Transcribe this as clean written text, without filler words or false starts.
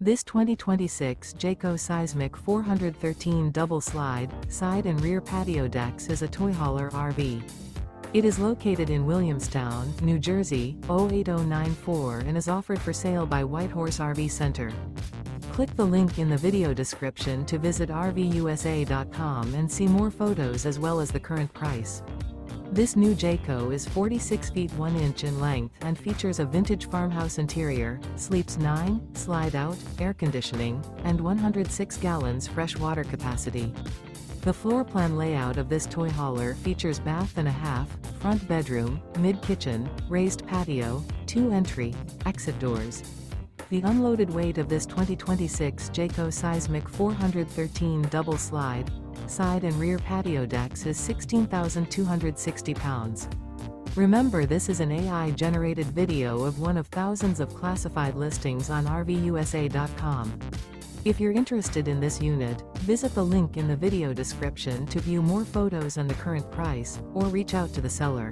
This 2026 Jayco Seismic 413 double slide, side and rear patio decks is a toy hauler RV. It is located in Williamstown, New Jersey, 08094 and is offered for sale by Whitehorse RV Center. Click the link in the video description to visit RVUSA.com and see more photos as well as the current price. This new Jayco is 46 feet 1 inch in length and features a vintage farmhouse interior, sleeps 9, slide-out, air conditioning, and 106 gallons fresh water capacity. The floor plan layout of this toy hauler features bath and a half, front bedroom, mid-kitchen, raised patio, 2 entry, exit doors. The unloaded weight of this 2026 Jayco Seismic 413 double slide, side and rear patio decks is 16,260 pounds. Remember, this is an AI-generated video of one of thousands of classified listings on RVUSA.com. If you're interested in this unit, visit the link in the video description to view more photos and the current price, or reach out to the seller.